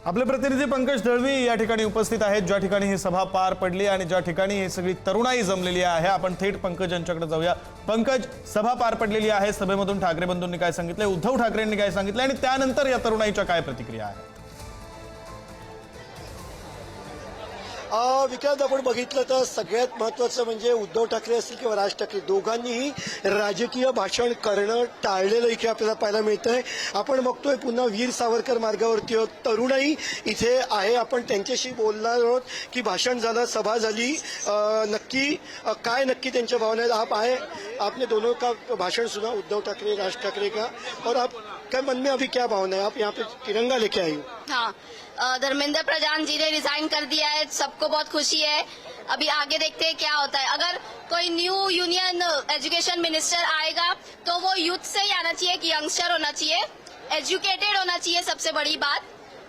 आपले प्रतिनिधी पंकज दळवी या ठिकाणी उपस्थित आहेत, ज्या ठिकाणी ही सभा पार पडली आणि ज्या ठिकाणी ही सगळी तरुणाई जमलेली आहे। आपण थेट पंकज यांच्याकडे जाऊया। पंकज, सभा पार पडलेली आहे, सभेमधून ठाकरे बंधूंनी काय सांगितले, उद्धव ठाकरेंनी काय सांगितले आणि त्यानंतर या तरुणाईच्या काय प्रतिक्रिया आहे? विक्रांत, आपण बघितलं तर सगळ्यात महत्त्वाचं म्हणजे उद्धव ठाकरे असतील किंवा राज ठाकरे दोघांनीही राजकीय भाषण करणं टाळलेलं इथे आपल्याला पाहायला मिळतंय। आपण बघतोय पुन्हा वीर सावरकर मार्गावरती आहोत, तरुणाई इथे आहे, आपण त्यांच्याशी बोलणार आहोत की भाषण झालं, सभा झाली, नक्की काय नक्की त्यांच्या भावना आहेत। आप आए, आपने दोनों का भाषण सुना, उद्धव ठाकरे राज ठाकरे का, और आप क्या मन में अभी क्या भावना है? आप यहाँ पे तिरंगा लेके आई हो। हाँ, धर्मेंद्र प्रधान जी ने रिजाइन कर दिया है, सबको बहुत खुशी है। अभी आगे देखते हैं क्या होता है। अगर कोई न्यू यूनियन एजुकेशन मिनिस्टर आएगा तो वो यूथ से ही आना चाहिए, कि यंगस्टर होना चाहिए, एजुकेटेड होना चाहिए, सबसे बड़ी बात।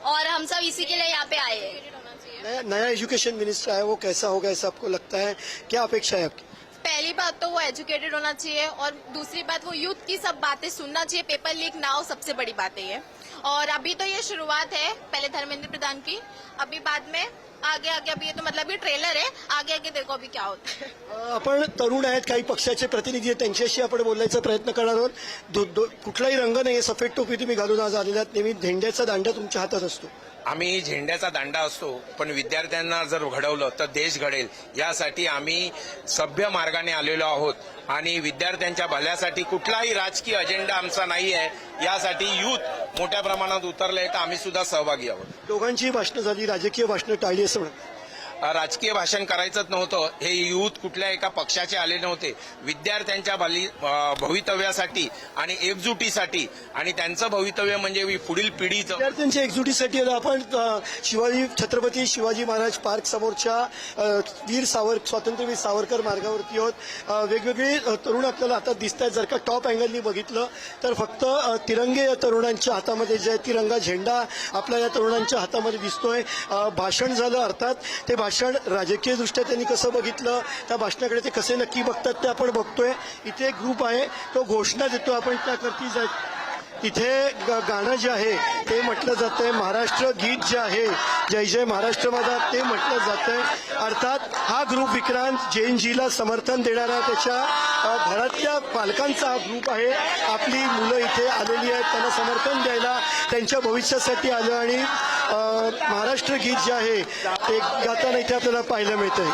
और हम सब इसी के लिए यहाँ पे आए हैं। नया एजुकेशन मिनिस्टर है, वो कैसा होगा ऐसा आपको लगता है? क्या अपेक्षा है आपकी? पहली बात तो वो एजुकेटेड होना चाहिए और दूसरी बात वो यूथ की सब बातें सुनना चाहिए, पेपर लीक ना हो, सबसे बड़ी बात है ये। और अभी तो ये शुरुआत है, पहले धर्मेंद्र प्रधान की, अभी बाद में आगे आगे, अभी ये तो मतलब ये ट्रेलर है, आगे आगे देखो अभी क्या होता है। आपण तरुण आहेत, काही पक्षाचे प्रतिनिधी आहेत, त्यांच्याशी आपण बोलण्याचा प्रयत्न करणार आहोत। कुठलाही रंग नाही, सफेद टोपी तुम्ही घालून आज आलेला आहात, नेहमी झेंड्याचा दांडा तुमच्या हातात असतो। आम्ही झेंड्याचा दांडा असतो, पण विद्यार्थ्यांना जर घडवलं तर देश घडेल, यासाठी आम्ही सभ्य मार्गाने आलेलो आहोत आणि विद्यार्थ्यांच्या भल्यासाठी कुठलाही राजकीय अजेंडा आमचा नाही आहे, यासाठी यूथ मोठ्या प्रमाणात उतरले, तर आम्ही सुद्धा सहभागी आहोत। दोघांची भाषणं झाली, राजकीय भाषणं टाळली असं म्हणतात। राजकीय भाषण करायचंच नव्हतं, हे यूथ कुठल्या एका पक्षाचे आले नव्हते, विद्यार्थ्यांच्या भवितव्यासाठी आणि एकजुटीसाठी, आणि त्यांचं भवितव्य म्हणजे पुढील पिढीचं। विद्यार्थ्यांच्या एकजुटीसाठी आपण छत्रपती शिवाजी महाराज पार्क समोरच्या स्वातंत्र्यवीर सावरकर मार्गावरती आहोत। वेगवेगळे तरुण आपल्याला आता दिसत आहेत। जर का टॉप अँगलनी बघितलं तर फक्त तिरंगे या तरुणांच्या हातामध्ये, जे तिरंगा झेंडा आपल्या या तरुणांच्या हातामध्ये दिसतोय। भाषण झालं, अर्थात ते भाषण राजकीय दृष्ट्या त्यांनी कसं बघितलं, त्या भाषणाकडे ते कसे नक्की बघतात ते आपण बघतोय। इथे एक ग्रुप आहे, तो घोषणा देतो, आपण त्याकरती इथे गाणं जे आहे ते म्हटलं जातंय, महाराष्ट्र गीत जे आहे जय जय महाराष्ट्र माझा ते म्हटलं जातंय। अर्थात हा ग्रुप विक्रांत जैनजीला समर्थन देणारा, त्याच्या घरातल्या पालकांचा हा ग्रुप आहे। आपली मुलं इथे आलेली आहेत, त्यांना समर्थन द्यायला, त्यांच्या भविष्यासाठी आलं आणि महाराष्ट्र गीत जे आहे ते गाताना इथे आपल्याला पाहायला मिळतंय।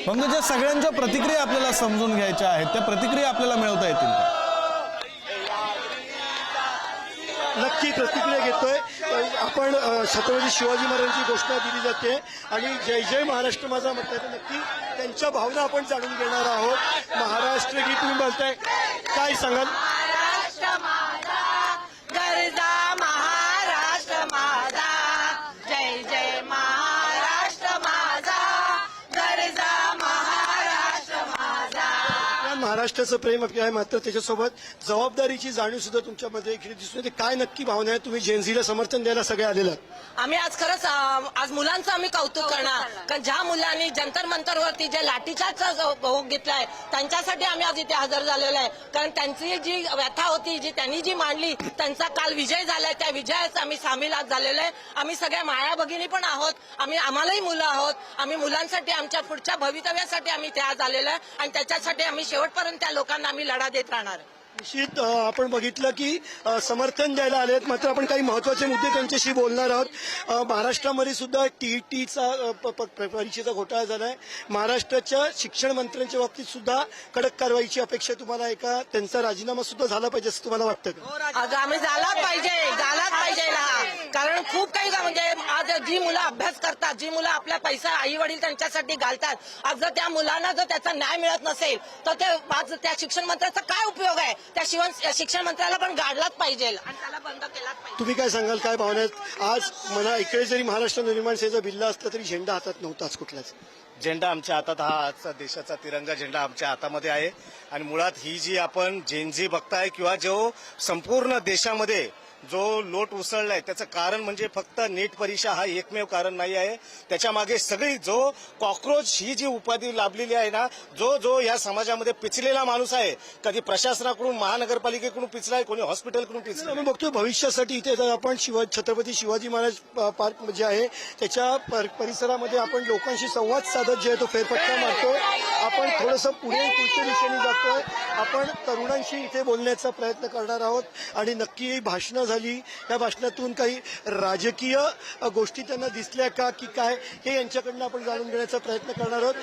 पंकज, ज्या सगळ्यांच्या प्रतिक्रिया आपल्याला समजून घ्यायच्या आहेत, त्या प्रतिक्रिया आपल्याला मिळवता येतील का? नक्की प्रतिक्रिया घेतोय आपण। छत्रपती शिवाजी महाराजांची घोषणा दिली जाते आणि जय जय महाराष्ट्र माझा म्हटलं तर नक्की त्यांच्या भावना आपण जाणून घेणार आहोत। महाराष्ट्र गीत तुम्ही बोलताय, काय सांगाल? महाराष्ट्र माझा गरजा, महाराष्ट्र माझा, जय जय महाराष्ट्र माझा गरजा, महाराष्ट्र माझा। महाराष्ट्राचं प्रेम आपलं आहे, मात्र त्याच्यासोबत जबाबदारीची जाणीव सुद्धा तुमच्यामध्ये इकडे दिसून येते। काय नक्की भावना आहे? तुम्ही जेनझीला समर्थन द्यायला सगळे आलेला आम्ही आज खरंच आज मुलांचं आम्ही कौतुक करणार, कारण ज्या मुलांनी जंतर मंतरवरती जे लाठीचार्जचा भोग घेतलाय त्यांच्यासाठी आम्ही आज इथे हजर झालेलो आहे। कारण त्यांची जी व्यथा होती, जी त्यांनी जी मांडली, त्यांचा काल विजय झालाय, त्या विजयात आम्ही सामील आज झालेलो आहे। आम्ही सगळ्या माया भगिनी पण आहोत, आम्हालाही मुलं आहोत, आम्ही मुलांसाठी, आमच्या पुढच्या भवितव्यासाठी आम्ही त्या आज आलेलो आहे आणि त्याच्यासाठी आम्ही शेवटपर्यंत त्या लोकांना आम्ही लढा देत राहणार। निश्चित आपण बघितलं की समर्थन द्यायला आलेत, मात्र आपण काही महत्वाचे मुद्दे त्यांच्याशी बोलणार आहोत। महाराष्ट्रामध्ये सुद्धा टीईटीचा परीक्षेचा घोटाळा झालाय। महाराष्ट्राच्या शिक्षण मंत्र्यांच्या बाबतीत सुद्धा कडक कारवाईची अपेक्षा तुम्हाला आहे का? त्यांचा राजीनामा सुद्धा झाला पाहिजे असं तुम्हाला वाटतं का? आज आम्ही झालाच पाहिजे ना, कारण खूप काही म्हणजे आज जी मुलं अभ्यास करतात, जी मुलं आपला पैसा आई वडील त्यांच्यासाठी घालतात, आज जर त्या मुलांना जर त्याचा न्याय मिळत नसेल तर ते आज त्या शिक्षण मंत्र्याचा काय उपयोग आहे? त्या शिक्षण मंत्र्याला पण गाडलाच पाहिजे आणि त्याला बंद केलाच पाहिजे। तुम्ही काय सांगाल, काय भावना आहेत? आज मला इकडे जरी महाराष्ट्र निर्माण सेनेचा बिल्ला असला तरी झेंडा हातात नव्हताच कुठलाच। झेंडा आमच्या हातात, हा आजचा देशाचा तिरंगा झेंडा आमच्या हातामध्ये आहे। आणि मुळात ही जी आपण जेनझी बघताय किंवा जो संपूर्ण देशामध्ये जो लोट उसळलाय त्याचं कारण म्हणजे फक्त नीट परीक्षा हा एकमेव कारण नाही आहे. त्याच्या मागे सगळी जो कॉक्रोच ही जी उपाधी लाभलेली आहे ना, जो या समाजामध्ये पिचलेला माणूस आहे, कधी प्रशासनाकडून महानगरपालिकेकडून पिचलाय, कोणी हॉस्पिटलकडून पिचलाय. आम्ही बघतो भविष्यासाठी इथे जर आपण छत्रपती शिवाजी महाराज पार्क जे आहे त्याच्या परिसरामध्ये आपण लोकांशी संवाद साधत जे आहे तो फेरफटका मारतोय. आपण थोडंसं पुढच्या दिशेने जातोय. आपण तरुणांशी इथे बोलण्याचा प्रयत्न करणार आहोत आणि नक्की भाषणं झाली. या भाषणातून काही राजकीय गोष्टी त्यांना दिसल्या का की काय हे यांच्याकडनं आपण जाणून घेण्याचा प्रयत्न करणार आहोत.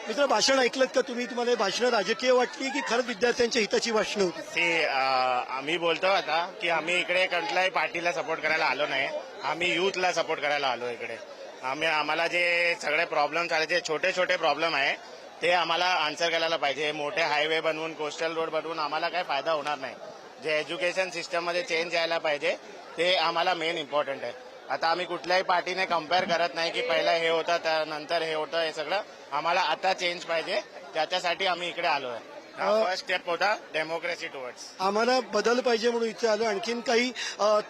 मित्र भाषण ऐकलं का तुम्ही? तुम्हाला हे भाषणं राजकीय वाटली की खरंच विद्यार्थ्यांच्या हिताची भाषणं होती? ते आम्ही बोलतो आता की आम्ही इकडे कुठल्याही पार्टीला सपोर्ट करायला आलो नाही. आम्ही युथला सपोर्ट करायला आलो इकडे. आम्हाला जे सगळे प्रॉब्लेम आले, जे छोटे छोटे प्रॉब्लेम आहे ते आम्हाला आन्सर करायला पाहिजे. मोठे हायवे बनवून, कोस्टल रोड बनवून आम्हाला काही फायदा होणार नाही. जे एज्युकेशन सिस्टममध्ये चेंज यायला पाहिजे ते आम्हाला मेन इम्पॉर्टंट आहे. आता आम्ही कुठल्याही पार्टीने कम्पेअर करत नाही की पहिलं हे होतं त्यानंतर हे होतं. हे सगळं आम्हाला आता चेंज पाहिजे, त्याच्यासाठी आम्ही इकडे आलो आहे. फर्स्ट स्टेप होता डेमोक्रेसी टुवर्ड्स. आम्हाला बदल पाहिजे म्हणून इथे आलो. आणखीन काही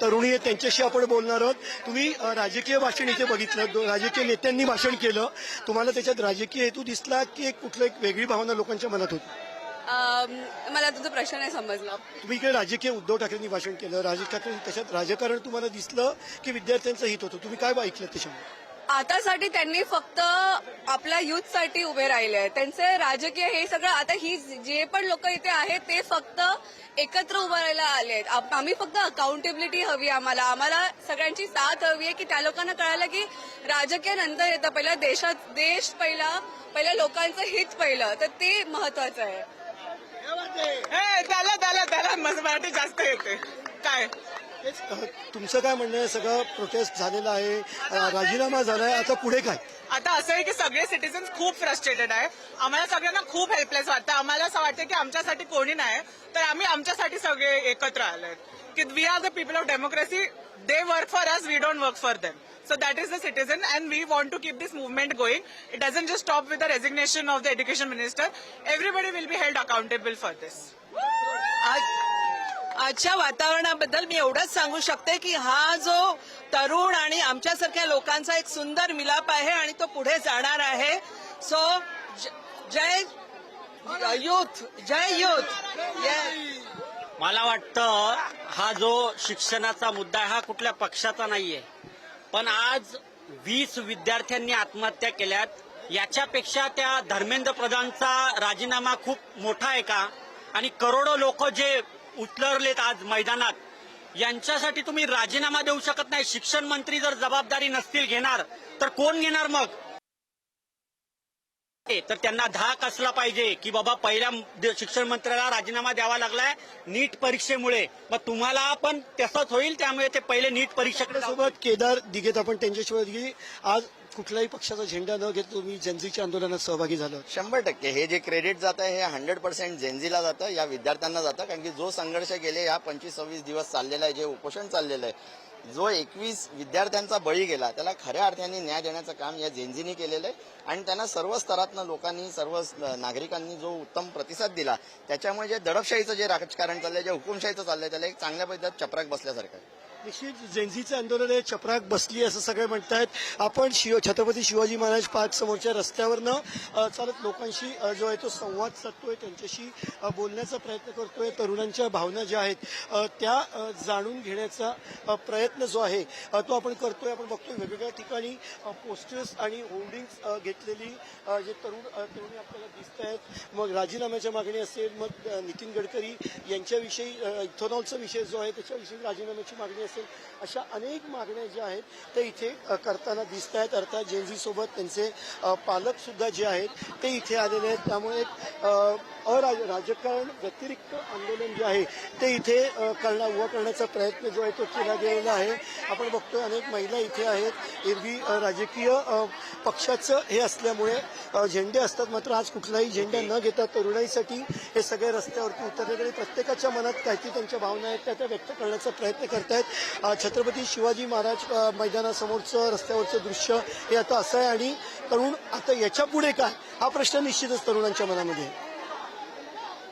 तरुणी आहेत त्यांच्याशी आपण बोलणार आहोत. तुम्ही राजकीय भाषण इथे बघितलं, राजकीय नेत्यांनी भाषण केलं. तुम्हाला त्याच्यात राजकीय हेतू दिसला की कुठलं एक वेगळी भावना लोकांच्या मनात होती? मला तुझा प्रश्न नाही समजला. तुम्ही इकडे राजकीय उद्धव ठाकरेंनी भाषण केलं, राजकारण त्याच्यात राजकारण तुम्हाला दिसलं की विद्यार्थ्यांचं हित होतं? तुम्ही काय ऐकलं त्याच्यामध्ये? आतासाठी त्यांनी फक्त आपल्या युथसाठी उभे राहिले आहेत. त्यांचे राजकीय हे सगळं आता ही जे पण लोक इथे आहेत ते फक्त एकत्र उभं राहायला आले आहेत. आम्ही फक्त अकाउंटेबिलिटी हवी. आम्हाला सगळ्यांची साथ हवी आहे की त्या लोकांना कळालं की राजकीय नंतर येतं, पहिला देश पहिला लोकांचं हित पहिलं, तर ते महत्वाचं आहे. त्याला मराठी जास्त येते काय. तुमचं काय म्हणणं आहे? सगळं प्रोटेस्ट झालेला आहे, राजीनामा झालाय, आता पुढे काय? आता असं आहे की सगळे सिटीजन खूप फ्रस्ट्रेटेड आहे. आम्हाला सगळ्यांना खूप हेल्पलेस वाटतं. आम्हाला असं वाटतं की आमच्यासाठी कोणी नाही, तर आम्ही आमच्यासाठी सगळे एकत्र आलोय की we are the people of democracy. They work for us, we don't work for them. So that is the citizen, and we want to keep this movement going. It doesn't just stop with the resignation of the education minister. Everybody will be held accountable for this. आजच्या वातावरणाबद्दल मी एवढंच सांगू शकते की हा जो तरुण आणि आमच्यासारख्या लोकांचा एक सुंदर मिलाप आहे आणि तो पुढे जाणार आहे. सो जय युथ, जय युथ. मला वाटतं हा जो शिक्षणाचा मुद्दा आहे हा कुठल्या पक्षाचा नाहीये, पण आज 20 विद्यार्थ्यांनी आत्महत्या केल्यात. याच्यापेक्षा त्या धर्मेंद्र प्रधानचा राजीनामा खूप मोठा आहे का? आणि करोडो लोक जे उतरलेत आज मैदानात, यांच्यासाठी तुम्ही राजीनामा देऊ शकत नाही. शिक्षण मंत्री जर जबाबदारी नसतील घेणार तर कोण घेणार मग? तर त्यांना धाक असला पाहिजे की बाबा पहिल्या शिक्षण मंत्र्याला राजीनामा द्यावा लागलाय नीट परीक्षेमुळे, मग तुम्हाला पण तसंच होईल. त्यामुळे ते पहिले नीट परीक्षेकडे सोबत केदार दिघेत आपण त्यांच्याशिवाय आज कुठल्याही पक्षाचा झेंडा न घेत तुम्ही जनजीच्या आंदोलनात सहभागी झाला. 100% हे जे क्रेडिट जातं हे 100% जेनझीला जातं, या विद्यार्थ्यांना जातं. कारण की जो संघर्ष गेले या 25-26 दिवस चाललेला आहे, जे उपोषण चाललेलं आहे, जो 21 विद्यार्थ्यांचा बळी गेला, त्याला खऱ्या अर्थाने न्याय देण्याचं काम या जेनझीने केलेलं आहे. आणि त्यांना सर्व स्तरातनं लोकांनी, सर्व नागरिकांनी जो उत्तम प्रतिसाद दिला, त्याच्यामुळे जे दडपशाहीचं जे राजकारण चाललंय, जे हुकुमशाहीचं चाललंय, त्याला एक चांगल्या पद्धतीत चपराक बसल्यासारखं आहे. निश्चित जेनझीचं आंदोलन आहे, चपराक बसली असं सगळे म्हणतायत. आपण छत्रपती शिवाजी महाराज पार्क समोरच्या रस्त्यावरनं चालत लोकांशी जो आहे तो संवाद साधतोय, त्यांच्याशी बोलण्याचा प्रयत्न करतोय. तरुणांच्या भावना ज्या आहेत त्या जाणून घेण्याचा प्रयत्न जो आहे तो आपण करतोय. आपण बघतोय वेगवेगळ्या ठिकाणी पोस्टर्स आणि होर्डिंग्स घेतलेली जे तरुणी आपल्याला दिसत आहेत. मग राजीनाम्याच्या मागणी असेल, मग नितीन गडकरी यांच्याविषयी इथेनॉलचा विषय जो आहे त्याच्याविषयी राजीनाम्याची मागणी असेल, अशा अनेक मागण्या ज्या आहेत ते इथे करताना दिसत आहेत. अर्थात जेनझी सोबत त्यांचे पालक सुद्धा जे आहेत ते इथे आलेले आहेत. त्यामुळे राजकारण व्यतिरिक्त आंदोलन जे आहे ते इथे उभा करण्याचा प्रयत्न जो आहे तो केला गेलेला आहे. आपण बघतोय अनेक महिला इथे आहेत. एरवी राजकीय पक्षाचं हे असल्यामुळे झेंडे असतात, मात्र आज कुठलाही झेंडा न घेता तरुणाईसाठी हे सगळे रस्त्यावरती उतरले आणि प्रत्येकाच्या मनात काहीतरी त्यांच्या भावना आहेत त्या व्यक्त करण्याचा प्रयत्न करतायत. छत्रपती शिवाजी महाराज मैदानासमोरचं रस्त्यावरचं दृश्य हे आता असं आहे. आणि तरुण आता याच्या पुढे काय हा प्रश्न निश्चितच तरुणांच्या मनामध्ये आहे.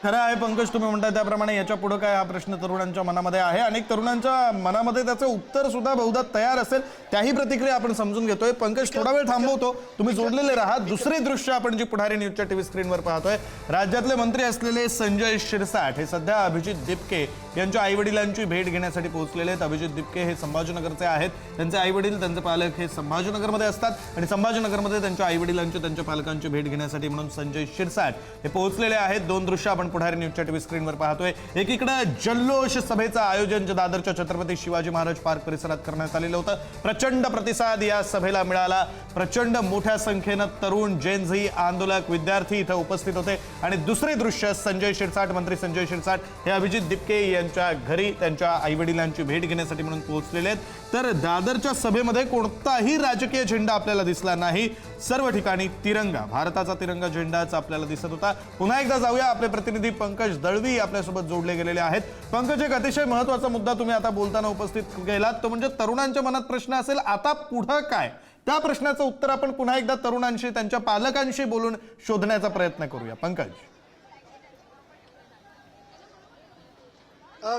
खरं आहे पंकज, तुम्ही म्हणताय त्याप्रमाणे याच्या पुढे काय हा प्रश्न तरुणांच्या मनामध्ये आहे. अनेक तरुणांच्या मनामध्ये त्याचं उत्तर सुद्धा बहुधा तयार असेल. त्याही प्रतिक्रिया आपण समजून घेतोय. पंकज, थोडा वेळ थांबवतो, तुम्ही जोडलेले राहा. दुसरे दृश्य आपण जी पुढारी न्यूजच्या टीव्ही स्क्रीनवर पाहतोय, राज्यातले मंत्री असलेले संजय शिरसाट हे सध्या अभिजित दिपके यांच्या आईवडिलांची भेट घेण्यासाठी पोहोचलेले आहेत. अभिजित दिपके हे संभाजीनगरचे आहेत. त्यांचे आईवडील, त्यांचे पालक हे संभाजीनगरमध्ये असतात आणि संभाजीनगरमध्ये त्यांच्या आईवडिलांची, त्यांच्या पालकांची भेट घेण्यासाठी म्हणून संजय शिरसाट हे पोहोचलेले आहेत. दोन दृश्य आपण पुढारी न्यूजच्या टीव्ही स्क्रीनवर पाहतोय. एकीकडे जल्लोष सभेचं आयोजन जे दादरच्या छत्रपती शिवाजी महाराज पार्क परिसरात करण्यात आलेलं होतं. प्रचंड प्रतिसाद या सभेला मिळाला. प्रचंड मोठ्या संख्येनं तरुण, जेनझी, आंदोलक, विद्यार्थी इथं उपस्थित होते. आणि दुसरे दृश्य, संजय शिरसाट, मंत्री संजय शिरसाट हे अभिजित दिपके यांच्या घरी त्यांच्या आईवडिलांची भेट घेण्यासाठी म्हणून पोहोचलेले आहेत. तर दादरच्या सभेमध्ये कोणताही राजकीय झेंडा आपल्याला दिसला नाही. सर्व ठिकाणी तिरंगा, भारताचा तिरंगा झेंडाच आपल्याला दिसत होता. पुन्हा एकदा जाऊया, आपले प्रतिनिधी पंकज दळवी आपल्यासोबत जोडले गेलेले आहेत. पंकज, एक अतिशय महत्वाचा मुद्दा तुम्ही आता बोलताना उपस्थित केलात, तो म्हणजे तरुणांच्या मनात प्रश्न असेल आता पुढं काय. त्या प्रश्नाचं उत्तर आपण पुन्हा एकदा तरुणांशी, त्यांच्या पालकांशी बोलून शोधण्याचा प्रयत्न करूया. पंकज.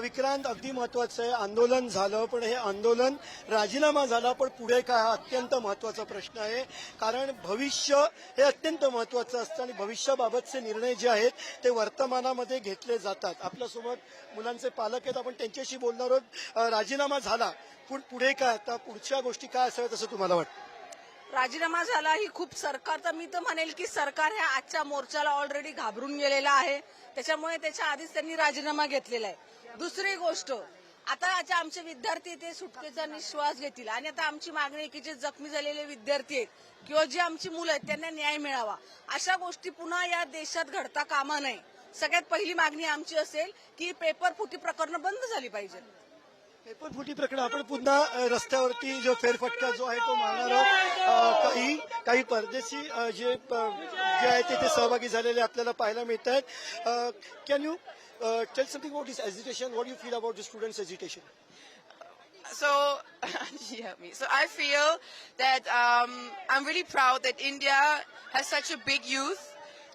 विक्रांत, अगदी महत्वाचं आहे. आंदोलन झालं, पण हे आंदोलन राजीनामा झाला, पण पुढे काय हा अत्यंत महत्वाचा प्रश्न आहे. कारण भविष्य हे अत्यंत महत्वाचं असतं आणि भविष्याबाबतचे निर्णय जे आहेत ते वर्तमानामध्ये घेतले जातात. आपल्यासोबत मुलांचे पालक आहेत, आपण त्यांच्याशी बोलणार आहोत. राजीनामा झाला, पण पुढे काय, आता पुढच्या गोष्टी काय असाव्यात असं तुम्हाला वाटतं? राजीनामा झाला ही खूप सरकारचा, मी तर म्हणेल की सरकार ह्या आजच्या मोर्चाला ऑलरेडी घाबरून गेलेला आहे. त्याच्यामुळे त्याच्या आधीच त्यांनी राजीनामा घेतलेला आहे. दुसरी गोष्ट, आता आमचे विद्यार्थी ते सुटकेचा निश्वास घेतील आणि आता आमची मागणी आहे की जे जखमी झालेले विद्यार्थी आहेत किंवा जे आमची मुलं आहेत त्यांना न्याय मिळावा. अशा गोष्टी पुन्हा या देशात घडता कामा नये. सगळ्यात पहिली मागणी आमची असेल की पेपर फुटी प्रकरणं बंद झाली पाहिजे. पेपर फुटी प्रकरण आपण पुन्हा रस्त्यावरती जो फेरफटका जो आहे तो मारणार आहोत. काही परदेशी जे आहेत ते सहभागी झालेले आपल्याला पाहायला मिळत आहेत. Can you tell something about this agitation? What do you feel about the students' agitation? So, So I feel that I'm really proud that India has such a big youth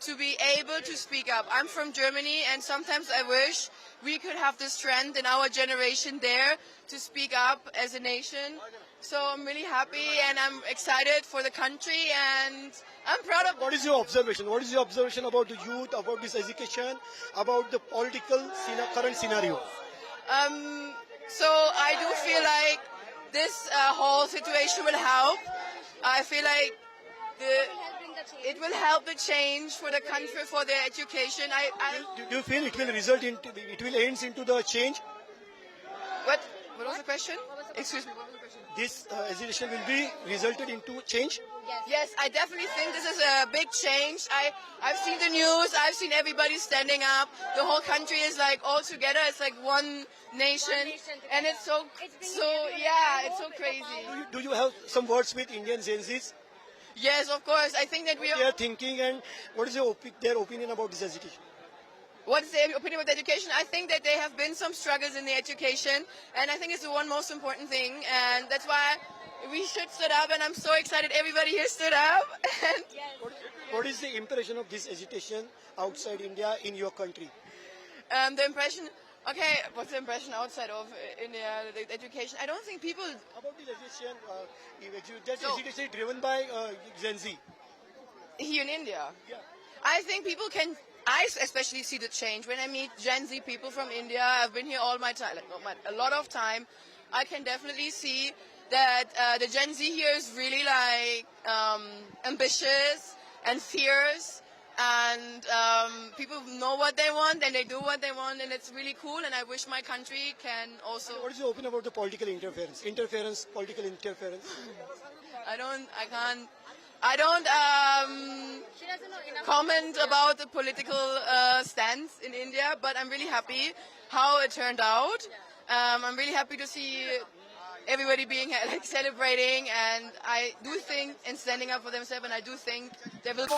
to be able to speak up. I'm from Germany, and sometimes I wish we could have the strength in our generation there to speak up as a nation. So I'm really happy and I'm excited for the country and I'm proud of. What is your observation? What is your observation about the youth, about this education, about the political current scenario? So I do feel like this whole situation will help. I feel like it will help the change for the country, for their education. Do you feel it will result into it will ends into the change? What was the question? Excuse me. What was the question? This agitation will be resulted into change? Yes, I definitely think this is a big change. I've seen the news. I've seen everybody standing up. The whole country is like all together. It's like one nation, and it's it's so crazy. Do you have some words with Indian Gen Zs? Yes, of course. I think that What they are thinking, and what is their opinion about this agitation? What's their opinion about education? I think that there have been some struggles in the education, and I think it's the one most important thing, and that's why we should stood up, and I'm so excited everybody here stood up. What is the impression of this agitation outside India in your country? The impression, okay, what's the impression outside of India, the education? I don't think people... About this agitation, that agitation is driven by Gen Z. Here in India? Yeah. I think people can... I especially see the change when I meet Gen Z people from India. I've been here all my time, a lot of time. I can definitely see that the Gen Z here is really like ambitious and fierce, and people know what they want and they do what they want, and it's really cool. And I wish my country can also. What is your opinion about the political interference? Political interference. I don't comment about the political stance in India, but I'm really happy how it turned out. I'm really happy to see everybody being like celebrating, and I do think and standing up for themselves, and I do think they will.